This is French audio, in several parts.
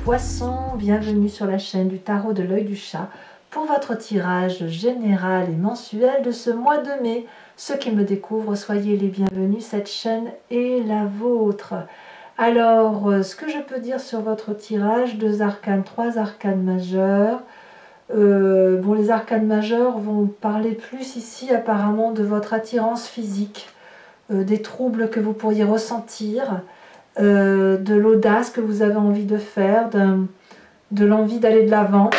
Poissons, bienvenue sur la chaîne du tarot de l'œil du chat pour votre tirage général et mensuel de ce mois de mai. Ceux qui me découvrent, soyez les bienvenus, cette chaîne est la vôtre. Alors, ce que je peux dire sur votre tirage, 2 arcanes, 3 arcanes majeurs. Bon, les arcanes majeurs vont parler plus ici apparemment de votre attirance physique, des troubles que vous pourriez ressentir, de l'audace que vous avez envie de faire, de l'envie d'aller de l'avant.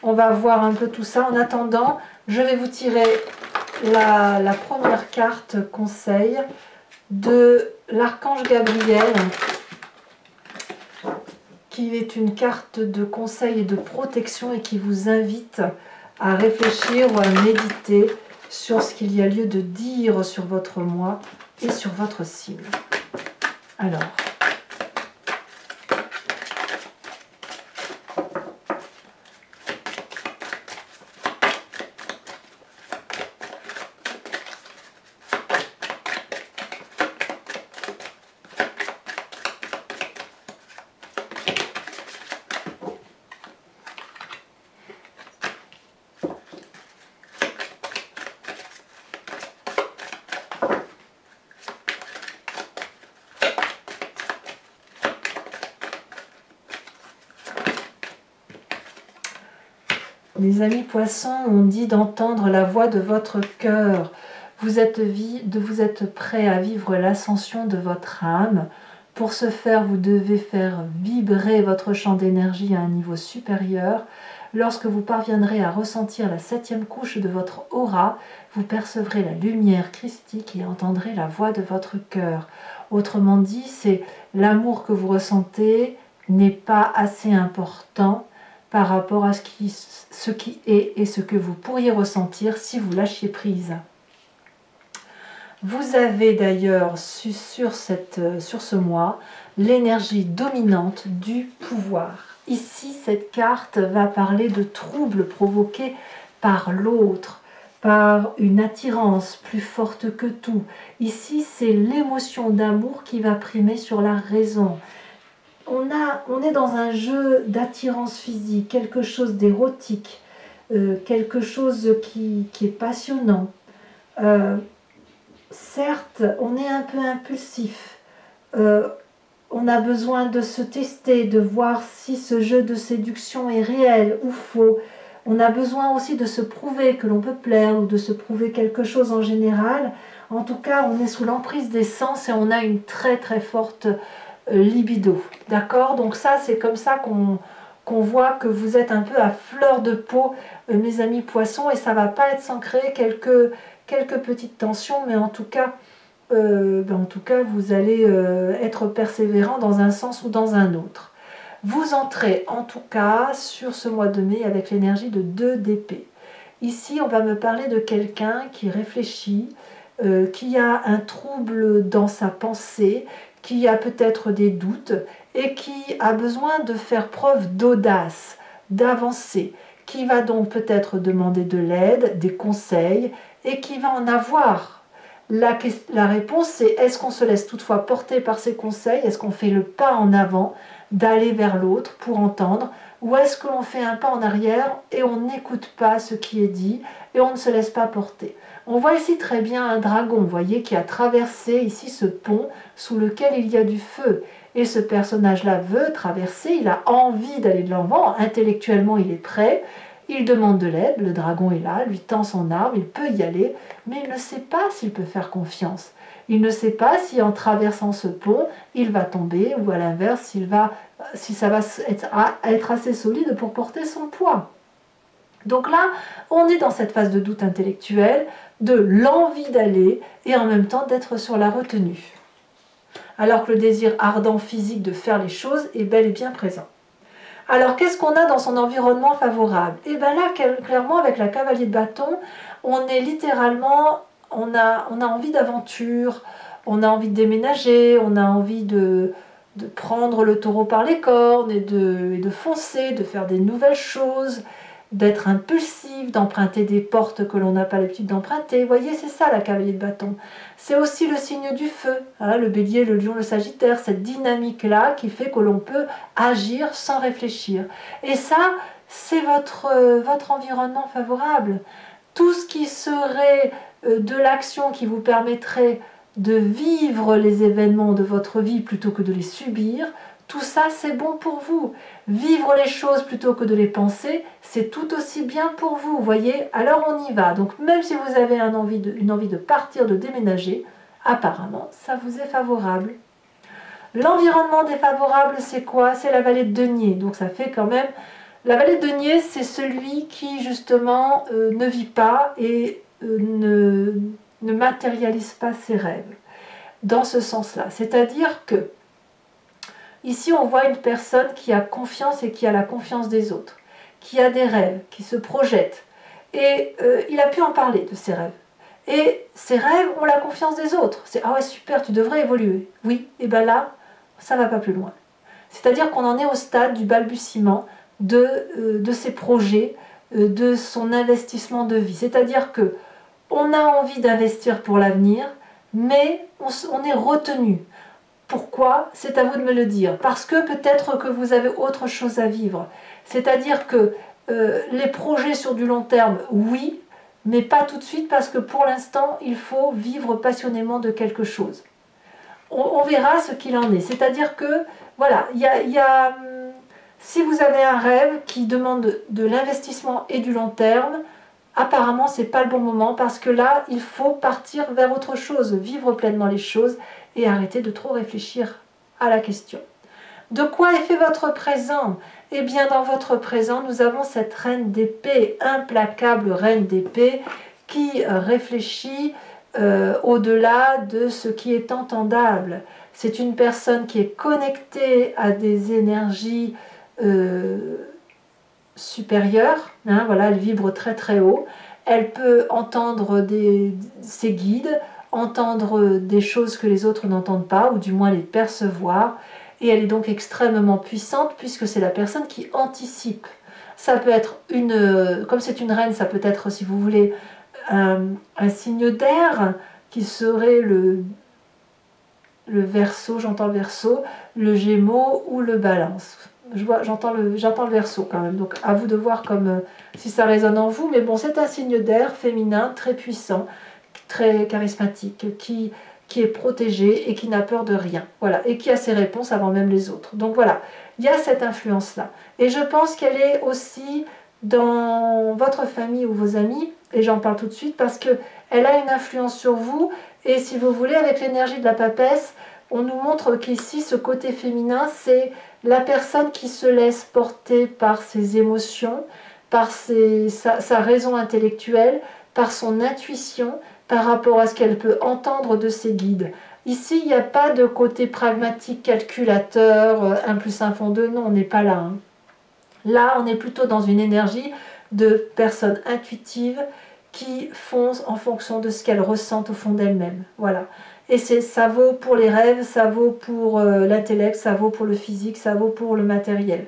On va voir un peu tout ça. En attendant, je vais vous tirer la première carte conseil de l'archange Gabriel, qui est une carte de conseil et de protection et qui vous invite à réfléchir ou à méditer sur ce qu'il y a lieu de dire sur votre mois et sur votre cible. Alors, mes amis poissons, on dit d'entendre la voix de votre cœur. Vous êtes prêt à vivre l'ascension de votre âme. Pour ce faire, vous devez faire vibrer votre champ d'énergie à un niveau supérieur. Lorsque vous parviendrez à ressentir la 7e couche de votre aura, vous percevrez la lumière christique et entendrez la voix de votre cœur. Autrement dit, c'est l'amour que vous ressentez n'est pas assez important par rapport à ce qui est et ce que vous pourriez ressentir si vous lâchiez prise. Vous avez d'ailleurs sur ce mois l'énergie dominante du pouvoir. Ici, cette carte va parler de troubles provoqués par l'autre, par une attirance plus forte que tout. Ici, c'est l'émotion d'amour qui va primer sur la raison. On est dans un jeu d'attirance physique, quelque chose d'érotique, quelque chose qui est passionnant. Certes, on est un peu impulsif. On a besoin de se tester, de voir si ce jeu de séduction est réel ou faux. On a besoin aussi de se prouver que l'on peut plaire ou de se prouver quelque chose en général. En tout cas, on est sous l'emprise des sens et on a une très très forte libido, d'accord? Donc ça, c'est comme ça qu'on voit que vous êtes un peu à fleur de peau, mes amis poissons, et ça va pas être sans créer quelques petites tensions, mais en tout cas, vous allez être persévérant dans un sens ou dans un autre. Vous entrez en tout cas sur ce mois de mai avec l'énergie de 2 d'épée. Ici, on va me parler de quelqu'un qui réfléchit, qui a un trouble dans sa pensée, qui a peut-être des doutes et qui a besoin de faire preuve d'audace, d'avancer, qui va donc peut-être demander de l'aide, des conseils et qui va en avoir. La réponse, c'est est-ce qu'on se laisse toutefois porter par ces conseils? Est-ce qu'on fait le pas en avant d'aller vers l'autre pour entendre? Ou est-ce que l'on fait un pas en arrière et on n'écoute pas ce qui est dit et on ne se laisse pas porter? On voit ici très bien un dragon, vous voyez, qui a traversé ici ce pont sous lequel il y a du feu. Et ce personnage-là veut traverser, il a envie d'aller de l'avant, intellectuellement il est prêt, il demande de l'aide, le dragon est là, lui tend son arme, il peut y aller, mais il ne sait pas s'il peut faire confiance. Il ne sait pas si en traversant ce pont, il va tomber ou à l'inverse, si ça va être assez solide pour porter son poids. Donc là, on est dans cette phase de doute intellectuel, de l'envie d'aller et en même temps d'être sur la retenue. Alors que le désir ardent physique de faire les choses est bel et bien présent. Alors qu'est-ce qu'on a dans son environnement favorable? Et bien là, clairement, avec la cavalier de bâton, on est littéralement, on a envie d'aventure, on a envie de déménager, on a envie de prendre le taureau par les cornes et de foncer, de faire des nouvelles choses. d'être impulsif, d'emprunter des portes que l'on n'a pas l'habitude d'emprunter. Vous voyez, c'est ça la cavalier de bâton. C'est aussi le signe du feu, hein, le bélier, le lion, le sagittaire, cette dynamique-là qui fait que l'on peut agir sans réfléchir. Et ça, c'est votre environnement favorable. Tout ce qui serait de l'action qui vous permettrait de vivre les événements de votre vie plutôt que de les subir, tout ça c'est bon pour vous. Vivre les choses plutôt que de les penser, c'est tout aussi bien pour vous, voyez. Alors on y va. Donc même si vous avez une envie de partir, de déménager, apparemment ça vous est favorable. L'environnement défavorable, c'est quoi? C'est la vallée de denier. Donc ça fait quand même... La vallée de denier, c'est celui qui justement ne vit pas et ne matérialise pas ses rêves. Dans ce sens-là. C'est-à-dire que ici, on voit une personne qui a confiance et qui a la confiance des autres, qui a des rêves, qui se projette. Et il a pu en parler de ses rêves. Et ses rêves ont la confiance des autres. C'est « Ah ouais, super, tu devrais évoluer. » Oui, et bien là, ça ne va pas plus loin. C'est-à-dire qu'on en est au stade du balbutiement de ses projets, de son investissement de vie. C'est-à-dire que on a envie d'investir pour l'avenir, mais on est retenu. Pourquoi? C'est à vous de me le dire. Parce que peut-être que vous avez autre chose à vivre. C'est-à-dire que les projets sur du long terme, oui, mais pas tout de suite parce que pour l'instant, il faut vivre passionnément de quelque chose. On verra ce qu'il en est. C'est-à-dire que, voilà, si vous avez un rêve qui demande de l'investissement et du long terme, apparemment, ce n'est pas le bon moment parce que là, il faut partir vers autre chose, vivre pleinement les choses et arrêter de trop réfléchir à la question. De quoi est fait votre présent? Eh bien, dans votre présent, nous avons cette reine d'épée, implacable reine d'épée, qui réfléchit au-delà de ce qui est entendable. C'est une personne qui est connectée à des énergies supérieure, hein, voilà, elle vibre très très haut, elle peut entendre ses guides, entendre des choses que les autres n'entendent pas, ou du moins les percevoir, et elle est donc extrêmement puissante puisque c'est la personne qui anticipe. Ça peut être comme c'est une reine, ça peut être, si vous voulez, un signe d'air qui serait le Verseau, j'entends le Verseau, le Gémeaux ou le Balance. J'entends le Verseau quand même, donc à vous de voir si ça résonne en vous, mais bon, c'est un signe d'air féminin très puissant, très charismatique, qui est protégé et qui n'a peur de rien, voilà, et qui a ses réponses avant même les autres. Donc voilà, il y a cette influence-là. Et je pense qu'elle est aussi dans votre famille ou vos amis, et j'en parle tout de suite parce qu'elle a une influence sur vous, et si vous voulez, avec l'énergie de la papesse, on nous montre qu'ici, ce côté féminin, c'est la personne qui se laisse porter par ses émotions, par sa raison intellectuelle, par son intuition, par rapport à ce qu'elle peut entendre de ses guides. Ici, il n'y a pas de côté pragmatique, calculateur, 1 plus 1 font 2, non, on n'est pas là. Hein. Là, on est plutôt dans une énergie de personnes intuitives qui font en fonction de ce qu'elles ressentent au fond d'elles-mêmes. Voilà. Et ça vaut pour les rêves, ça vaut pour l'intellect, ça vaut pour le physique, ça vaut pour le matériel.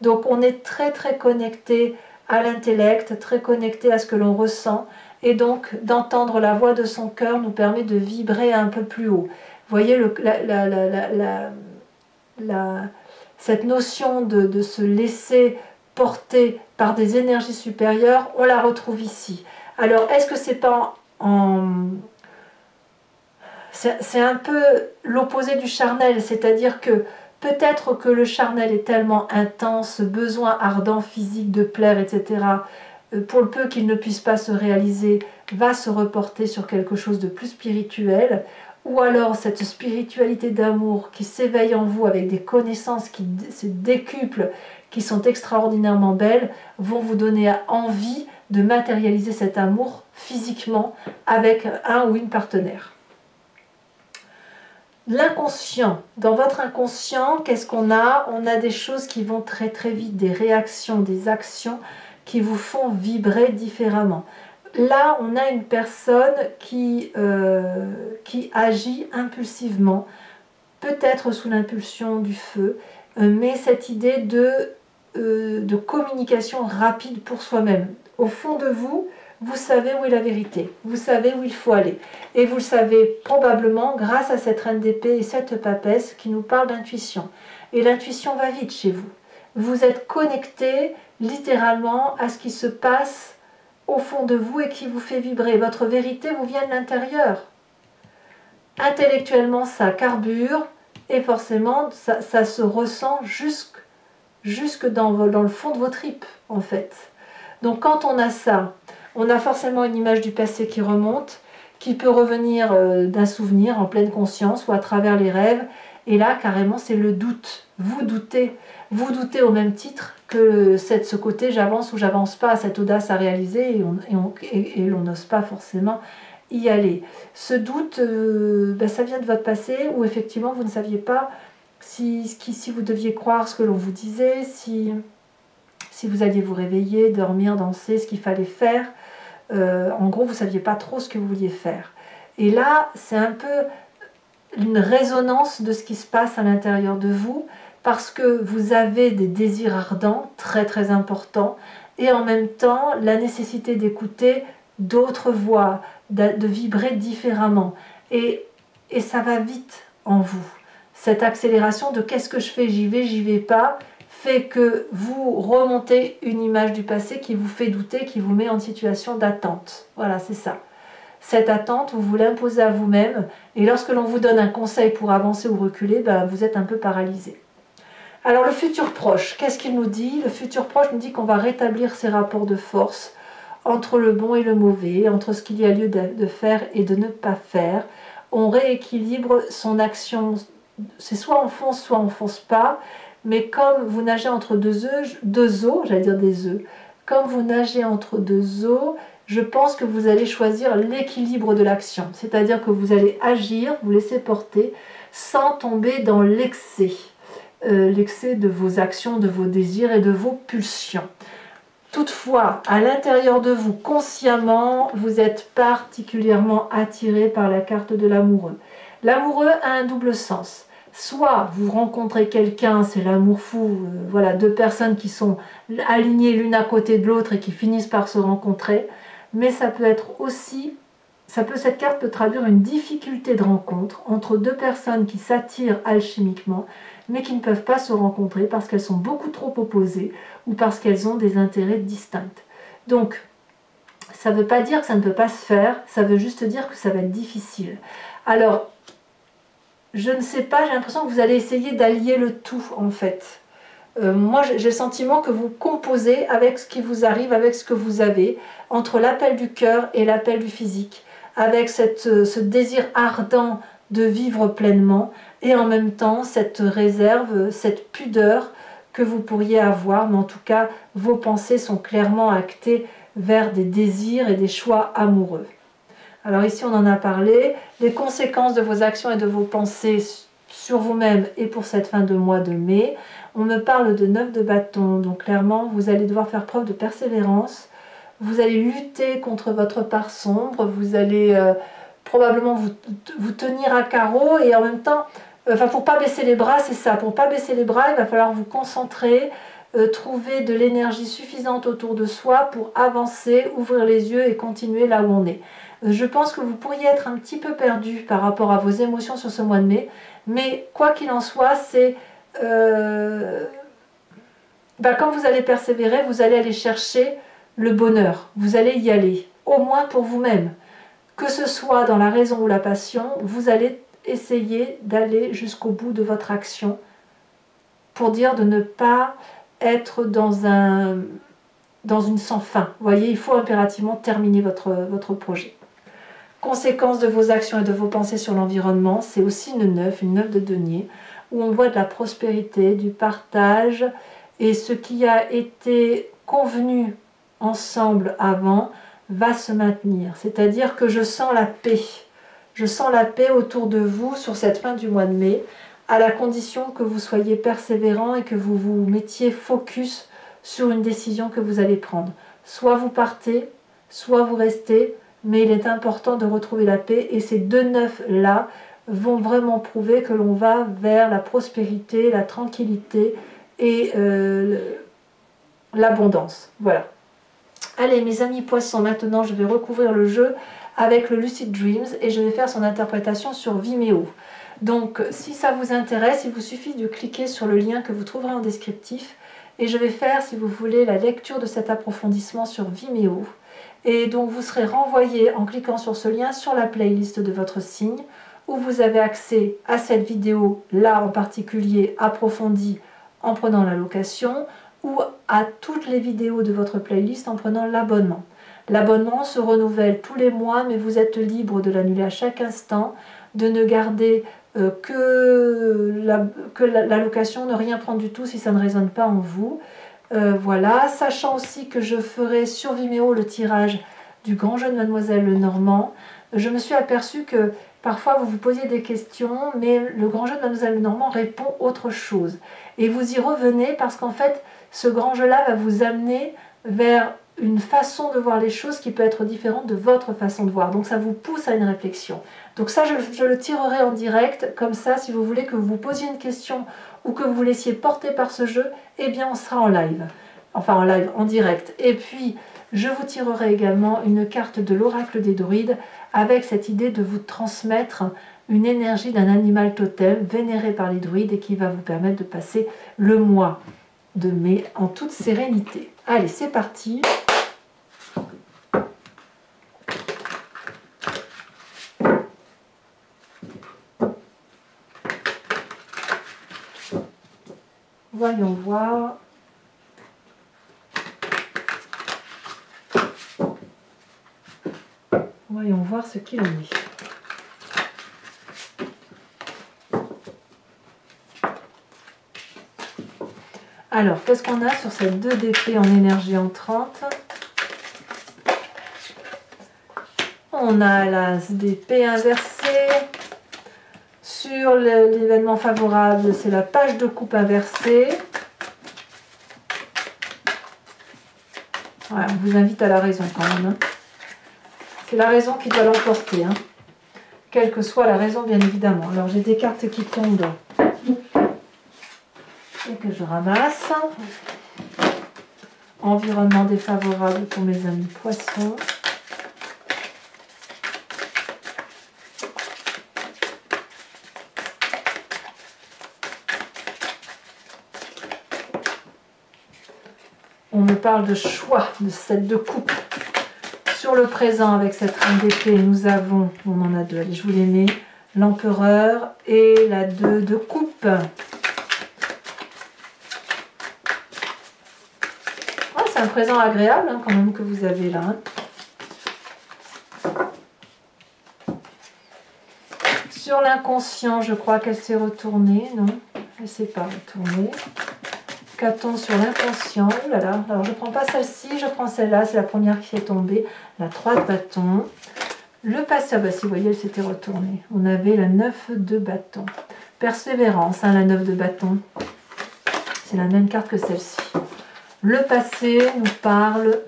Donc on est très très connecté à l'intellect, très connecté à ce que l'on ressent, et donc d'entendre la voix de son cœur nous permet de vibrer un peu plus haut. Vous voyez cette notion de se laisser porter par des énergies supérieures, on la retrouve ici. Alors est-ce que c'est pas c'est un peu l'opposé du charnel, c'est-à-dire que peut-être que le charnel est tellement intense, besoin ardent physique de plaire, etc., pour le peu qu'il ne puisse pas se réaliser, va se reporter sur quelque chose de plus spirituel, ou alors cette spiritualité d'amour qui s'éveille en vous avec des connaissances qui se décuplent, qui sont extraordinairement belles, vont vous donner envie de matérialiser cet amour physiquement avec un ou une partenaire. L'inconscient, dans votre inconscient, qu'est-ce qu'on a? On a des choses qui vont très très vite, des réactions, des actions qui vous font vibrer différemment. Là, on a une personne qui agit impulsivement, peut-être sous l'impulsion du feu, mais cette idée de de communication rapide pour soi-même. Au fond de vous, vous savez où est la vérité, vous savez où il faut aller. Et vous le savez probablement grâce à cette reine d'épée et cette papesse qui nous parle d'intuition. Et l'intuition va vite chez vous. Vous êtes connecté littéralement à ce qui se passe au fond de vous et qui vous fait vibrer. Votre vérité vous vient de l'intérieur. Intellectuellement, ça carbure et forcément, ça se ressent jusque dans le fond de vos tripes, en fait. Donc quand on a ça, on a forcément une image du passé qui remonte, qui peut revenir d'un souvenir en pleine conscience ou à travers les rêves. Et là, carrément, c'est le doute. Vous doutez au même titre que ce côté j'avance ou j'avance pas, cette audace à réaliser et l'on n'ose pas forcément y aller. Ce doute, ça vient de votre passé où effectivement vous ne saviez pas si vous deviez croire ce que l'on vous disait, si vous alliez vous réveiller, dormir, danser, ce qu'il fallait faire. En gros, vous ne saviez pas trop ce que vous vouliez faire. Et là, c'est un peu une résonance de ce qui se passe à l'intérieur de vous, parce que vous avez des désirs ardents, très très importants, et en même temps, la nécessité d'écouter d'autres voix, de vibrer différemment. Et ça va vite en vous. Cette accélération de qu'est-ce que je fais, j'y vais pas, fait que vous remontez une image du passé qui vous fait douter, qui vous met en situation d'attente. Voilà, c'est ça. Cette attente, vous l'imposez à vous-même, et lorsque l'on vous donne un conseil pour avancer ou reculer, vous êtes un peu paralysé. Alors le futur proche, qu'est-ce qu'il nous dit? Le futur proche nous dit qu'on va rétablir ces rapports de force entre le bon et le mauvais, entre ce qu'il y a lieu de faire et de ne pas faire. On rééquilibre son action, c'est soit on fonce, soit on fonce pas, mais comme vous nagez entre deux eaux, j'allais dire des œufs, comme vous nagez entre deux eaux, je pense que vous allez choisir l'équilibre de l'action, c'est-à-dire que vous allez agir, vous laisser porter, sans tomber dans l'excès de vos actions, de vos désirs et de vos pulsions. Toutefois, à l'intérieur de vous, consciemment, vous êtes particulièrement attiré par la carte de l'amoureux. L'amoureux a un double sens. Soit vous rencontrez quelqu'un, c'est l'amour fou, voilà, deux personnes qui sont alignées l'une à côté de l'autre et qui finissent par se rencontrer, mais ça peut être aussi, cette carte peut traduire une difficulté de rencontre entre deux personnes qui s'attirent alchimiquement, mais qui ne peuvent pas se rencontrer parce qu'elles sont beaucoup trop opposées ou parce qu'elles ont des intérêts distincts. Donc, ça ne veut pas dire que ça ne peut pas se faire, ça veut juste dire que ça va être difficile. Alors, je ne sais pas, j'ai l'impression que vous allez essayer d'allier le tout en fait. Moi j'ai le sentiment que vous composez avec ce qui vous arrive, avec ce que vous avez, entre l'appel du cœur et l'appel du physique, avec ce désir ardent de vivre pleinement et en même temps cette réserve, cette pudeur que vous pourriez avoir, mais en tout cas vos pensées sont clairement actées vers des désirs et des choix amoureux. Alors ici on en a parlé, les conséquences de vos actions et de vos pensées sur vous-même et pour cette fin de mois de mai. On me parle de 9 de bâton, donc clairement vous allez devoir faire preuve de persévérance, vous allez lutter contre votre part sombre, vous allez probablement vous tenir à carreau et en même temps, pour pas baisser les bras, c'est ça, pour pas baisser les bras, il va falloir vous concentrer, trouver de l'énergie suffisante autour de soi pour avancer, ouvrir les yeux et continuer là où on est. Je pense que vous pourriez être un petit peu perdu par rapport à vos émotions sur ce mois de mai, mais quoi qu'il en soit, c'est quand vous allez persévérer, vous allez aller chercher le bonheur, vous allez y aller, au moins pour vous-même. Que ce soit dans la raison ou la passion, vous allez essayer d'aller jusqu'au bout de votre action pour dire de ne pas être dans une sans fin. Vous voyez, il faut impérativement terminer votre projet. Conséquence de vos actions et de vos pensées sur l'environnement, c'est aussi une 9 de denier, où on voit de la prospérité, du partage, et ce qui a été convenu ensemble avant va se maintenir. C'est-à-dire que je sens la paix. Je sens la paix autour de vous sur cette fin du mois de mai, à la condition que vous soyez persévérant et que vous vous mettiez focus sur une décision que vous allez prendre. Soit vous partez, soit vous restez, mais il est important de retrouver la paix et ces deux neufs-là vont vraiment prouver que l'on va vers la prospérité, la tranquillité et l'abondance. Voilà. Allez mes amis poissons, maintenant je vais recouvrir le jeu avec le Lucid Dreams et je vais faire son interprétation sur Vimeo. Donc si ça vous intéresse, il vous suffit de cliquer sur le lien que vous trouverez en descriptif et je vais faire, si vous voulez, la lecture de cet approfondissement sur Vimeo. Et donc vous serez renvoyé en cliquant sur ce lien sur la playlist de votre signe où vous avez accès à cette vidéo là en particulier approfondie en prenant la location ou à toutes les vidéos de votre playlist en prenant l'abonnement. L'abonnement se renouvelle tous les mois mais vous êtes libre de l'annuler à chaque instant, de ne garder que la location, ne rien prendre du tout si ça ne résonne pas en vous. Voilà, sachant aussi que je ferai sur Vimeo le tirage du grand jeu de Mademoiselle Lenormand. Je me suis aperçue que parfois vous vous posiez des questions, mais le grand jeu de Mademoiselle Lenormand répond autre chose. Et vous y revenez parce qu'en fait, ce grand jeu-là va vous amener vers une façon de voir les choses qui peut être différente de votre façon de voir. Donc ça vous pousse à une réflexion. Donc ça, je le tirerai en direct. Comme ça, si vous voulez que vous posiez une question ou que vous vous laissiez porter par ce jeu, eh bien on sera en live. Enfin en live, en direct. Et puis, je vous tirerai également une carte de l'oracle des druides avec cette idée de vous transmettre une énergie d'un animal totem vénéré par les druides et qui va vous permettre de passer le mois de mai en toute sérénité. Allez, c'est parti. Voyons voir. Voyons voir ce qu'il en est. Alors, qu'est-ce qu'on a sur cette 2 d'épée en énergie entrante? On a l'as d'épée inversée. Sur l'événement favorable, c'est la page de coupe inversée. Voilà, on vous invite à la raison quand même. Hein. C'est la raison qui doit l'emporter. Hein. Quelle que soit la raison, bien évidemment. Alors, j'ai des cartes qui tombent et que je ramasse. Environnement défavorable pour mes amis poissons. On me parle de choix, de cette de coupe. Sur le présent, avec cette reine d'épée, nous avons, on en a deux, allez, je vous les mets, l'empereur et la 2 de coupe. Ah, c'est un présent agréable hein, quand même que vous avez là. Hein. Sur l'inconscient, je crois qu'elle s'est retournée, non? Elle ne s'est pas retournée. Qu'a-t-on sur l'inconscient? Oh là là, alors je ne prends pas celle-ci, je prends celle-là, c'est la première qui est tombée. La 3 de bâton. Le passé, bah si vous voyez, elle s'était retournée. On avait la 9 de bâton. Persévérance, hein, la 9 de bâton. C'est la même carte que celle-ci. Le passé nous parle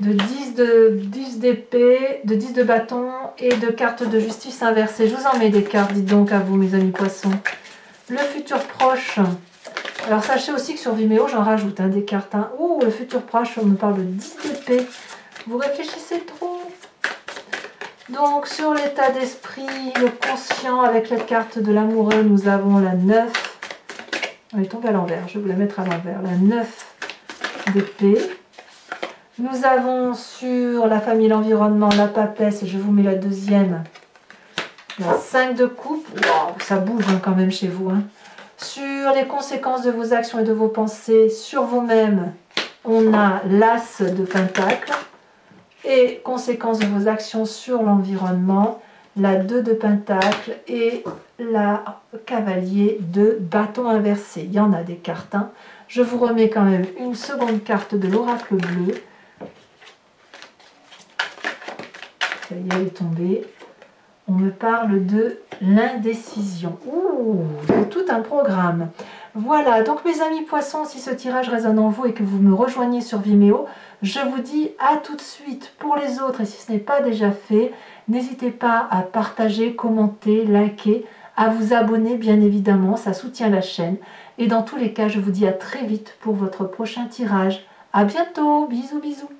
de 10 d'épée, de 10 de bâton et de cartes de justice inversée. Je vous en mets des cartes, dites donc à vous mes amis poissons. Le futur proche. Alors sachez aussi que sur Vimeo, j'en rajoute hein, des cartes. Hein. Ouh, le futur proche, on me parle de 10 d'épée. Vous réfléchissez trop. Donc sur l'état d'esprit, le conscient avec la carte de l'amoureux, nous avons la 9. Elle est tombée à l'envers, je vais vous la mettre à l'envers. La 9 d'épée. Nous avons sur la famille, l'environnement, la papesse, et je vous mets la deuxième, la 5 de coupe. Wow, ça bouge hein, quand même chez vous. Hein. Sur les conséquences de vos actions et de vos pensées, sur vous-même, on a l'as de pentacle. Et conséquences de vos actions sur l'environnement, la 2 de pentacle et la cavalier de bâton inversé. Il y en a des cartes. Hein. Je vous remets quand même une seconde carte de l'oracle bleu. Ça y est, elle est tombée. On me parle de l'indécision. Ouh, c'est tout un programme. Voilà, donc mes amis poissons, si ce tirage résonne en vous et que vous me rejoignez sur Vimeo, je vous dis à tout de suite. Pour les autres, et si ce n'est pas déjà fait, n'hésitez pas à partager, commenter, liker, à vous abonner bien évidemment, ça soutient la chaîne. Et dans tous les cas, je vous dis à très vite pour votre prochain tirage. À bientôt, bisous bisous.